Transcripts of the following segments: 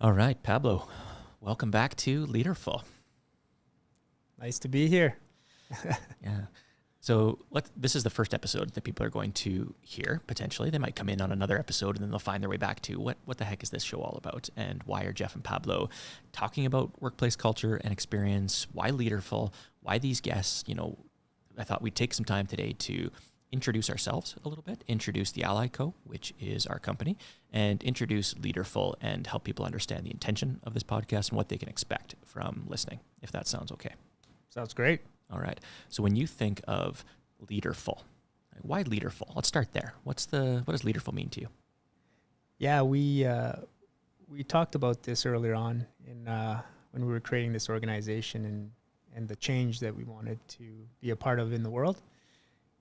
All right, Pablo, welcome back to Leaderful. Nice to be here. Yeah. So this is the first episode that people are going to hear, potentially. They might come in on another episode and then they'll find their way back to what the heck is this show all about? And why are Jeff and Pablo talking about workplace culture and experience? Why Leaderful? Why these guests? I thought we'd take some time today to introduce ourselves a little bit, introduce the Ally Co., which is our company, and introduce Leaderful and help people understand the intention of this podcast and what they can expect from listening, if that sounds okay. Sounds great. All right. So when you think of Leaderful, why Leaderful? Let's start there. What does Leaderful mean to you? Yeah, we talked about this earlier on when we were creating this organization and the change that we wanted to be a part of in the world.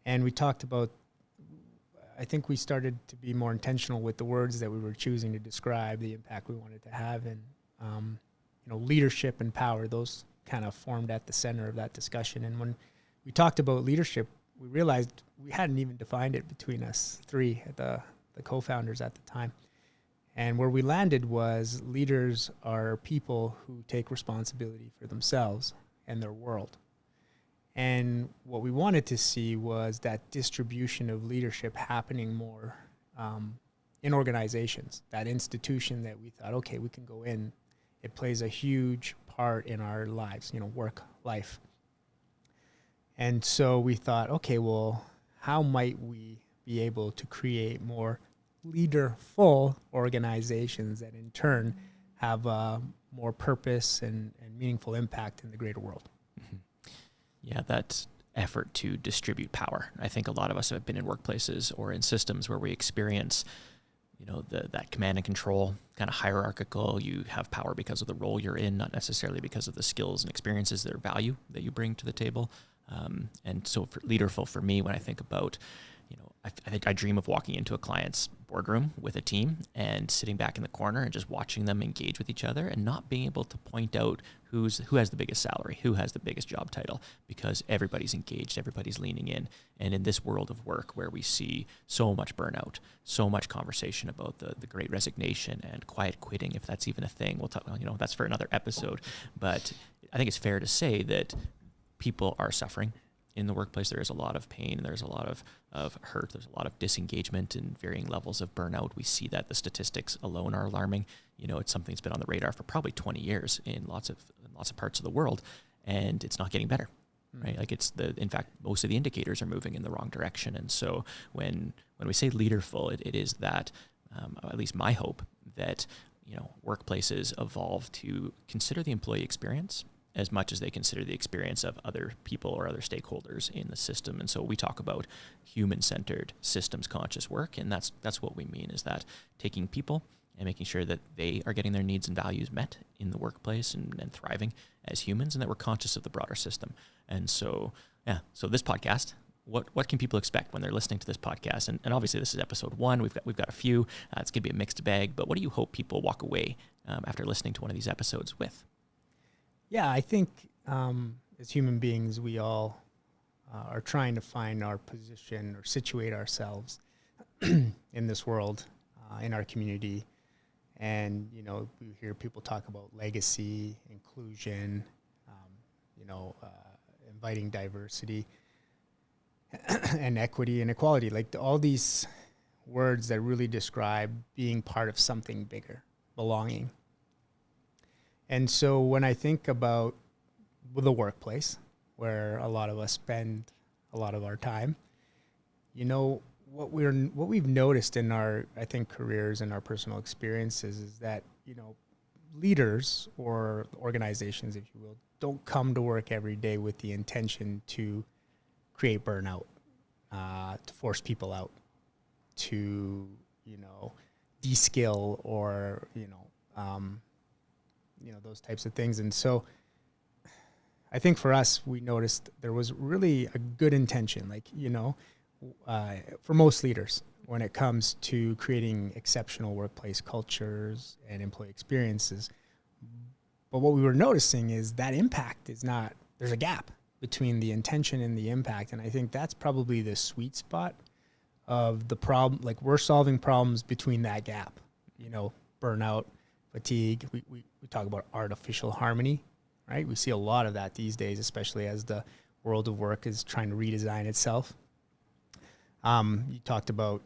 And we talked about, I think we started to be more intentional with the words that we were choosing to describe the impact we wanted to have. And, leadership and power, those kind of formed at the center of that discussion. And when we talked about leadership, we realized we hadn't even defined it between us three, the co-founders at the time. And where we landed was leaders are people who take responsibility for themselves and their world. And what we wanted to see was that distribution of leadership happening more in organizations, that institution that we thought, okay, we can go in. It plays a huge part in our lives, work life. And so we thought, okay, well, how might we be able to create more leaderful organizations that in turn have more purpose and meaningful impact in the greater world? Mm-hmm. Yeah, that effort to distribute power. I think a lot of us have been in workplaces or in systems where we experience, that command and control, kind of hierarchical. You have power because of the role you're in, not necessarily because of the skills and experiences that are value that you bring to the table. And so for Leaderful, for me, when I think about, I think I dream of walking into a client's boardroom with a team and sitting back in the corner and just watching them engage with each other and not being able to point out who has the biggest salary, who has the biggest job title, because everybody's engaged, everybody's leaning in. And in this world of work where we see so much burnout, so much conversation about the great resignation and quiet quitting, if that's even a thing, we'll talk, that's for another episode. But I think it's fair to say that people are suffering in the workplace. There is a lot of pain, there's a lot of hurt, there's a lot of disengagement and varying levels of burnout. We see that the statistics alone are alarming. It's something that's been on the radar for probably 20 years in lots of parts of the world, and it's not getting better, right? Like in fact, most of the indicators are moving in the wrong direction. And so when we say Leaderful, it is that, at least my hope, that, workplaces evolve to consider the employee experience as much as they consider the experience of other people or other stakeholders in the system. And so we talk about human-centered, systems-conscious work, and that's what we mean, is that taking people and making sure that they are getting their needs and values met in the workplace and thriving as humans, and that we're conscious of the broader system. And so, so this podcast, what can people expect when they're listening to this podcast? And obviously this is episode 1. We've got a few. It's going to be a mixed bag, but what do you hope people walk away after listening to one of these episodes with? Yeah, I think as human beings, we all are trying to find our position or situate ourselves in this world, in our community. And, we hear people talk about legacy, inclusion, inviting diversity and equity and equality, like all these words that really describe being part of something bigger, belonging. And so when I think about the workplace, where a lot of us spend a lot of our time, what we've noticed in our, I think, careers and our personal experiences is that, leaders or organizations, if you will, don't come to work every day with the intention to create burnout, to force people out, to, de-skill or, those types of things. And so I think for us, we noticed there was really a good intention, for most leaders when it comes to creating exceptional workplace cultures and employee experiences. But what we were noticing is that impact there's a gap between the intention and the impact. And I think that's probably the sweet spot of the problem. Like, we're solving problems between that gap, burnout, fatigue. We talk about artificial harmony, right? We see a lot of that these days, especially as the world of work is trying to redesign itself. You talked about,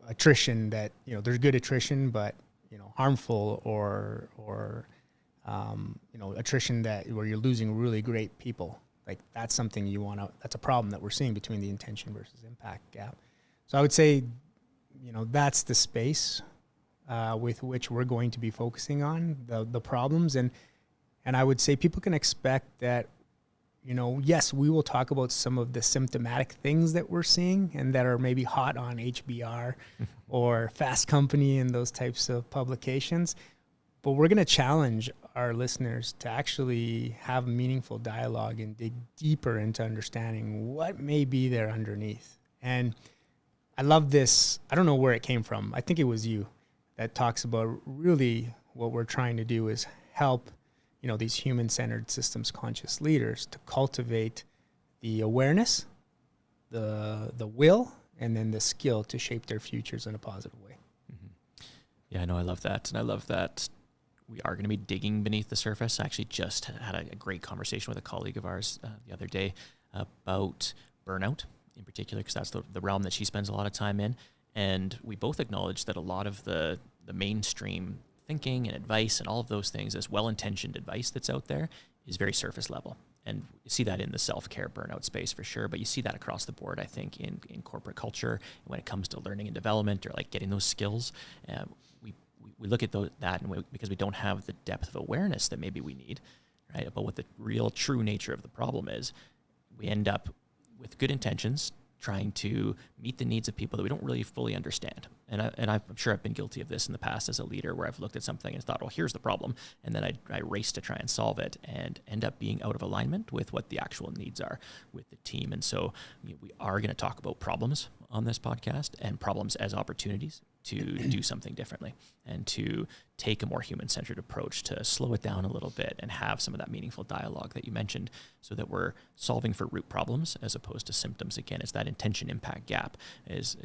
attrition, that, there's good attrition, but, harmful or attrition where you're losing really great people. Like, that's something that's a problem that we're seeing between the intention versus impact gap. So I would say, that's the space with which we're going to be focusing on the problems. And I would say people can expect that, yes, we will talk about some of the symptomatic things that we're seeing and that are maybe hot on HBR or Fast Company and those types of publications. But we're going to challenge our listeners to actually have meaningful dialogue and dig deeper into understanding what may be there underneath. And I love this. I don't know where it came from. I think it was you that talks about really what we're trying to do is help, these human-centered systems conscious leaders to cultivate the awareness, the will, and then the skill to shape their futures in a positive way. Mm-hmm. Yeah, I love that. And I love that we are going to be digging beneath the surface. I actually just had a great conversation with a colleague of ours the other day about burnout in particular, because that's the realm that she spends a lot of time in. And we both acknowledge that a lot of the mainstream thinking and advice and all of those things, as well-intentioned advice that's out there, is very surface level. And you see that in the self-care burnout space for sure, but you see that across the board, I think, in corporate culture when it comes to learning and development or like getting those skills. We look at that because we don't have the depth of awareness that maybe we need, right, about what the real true nature of the problem is. We end up with good intentions trying to meet the needs of people that we don't really fully understand. And I'm sure I've been guilty of this in the past as a leader, where I've looked at something and thought, well, here's the problem. And then I race to try and solve it and end up being out of alignment with what the actual needs are with the team. And so we are going to talk about problems on this podcast, and problems as opportunities to do something differently and to take a more human-centered approach, to slow it down a little bit and have some of that meaningful dialogue that you mentioned, so that we're solving for root problems as opposed to symptoms. Again, it's that intention impact gap is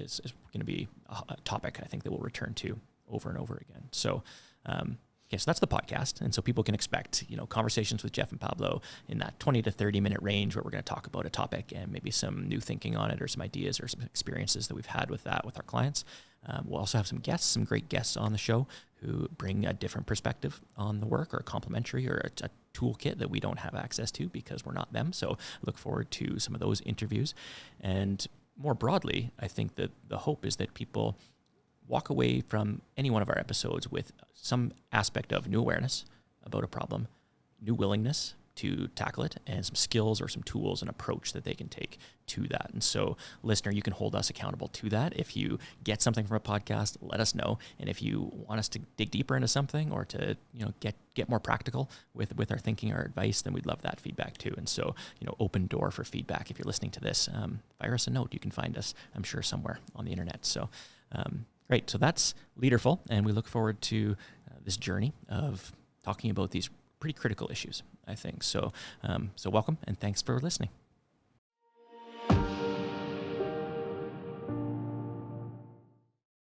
going to be a topic I think that we'll return to over and over again. So, okay, so that's the podcast. And so people can expect, conversations with Jeff and Pablo in that 20 to 30 minute range, where we're going to talk about a topic and maybe some new thinking on it, or some ideas or some experiences that we've had with that with our clients. We'll also have some great guests on the show who bring a different perspective on the work, or a complementary, or a toolkit that we don't have access to because we're not them. So look forward to some of those interviews. And more broadly, I think that the hope is that people walk away from any one of our episodes with some aspect of new awareness about a problem, new willingness to tackle it, and some skills or some tools and approach that they can take to that. And so, listener, you can hold us accountable to that. If you get something from a podcast, let us know. And if you want us to dig deeper into something, or to get more practical with our thinking or advice, then we'd love that feedback too. And so, open door for feedback. If you're listening to this, fire us a note. You can find us, I'm sure, somewhere on the internet. So great. So that's Leaderful, and we look forward to this journey of talking about these pretty critical issues, I think. So, so welcome, and thanks for listening.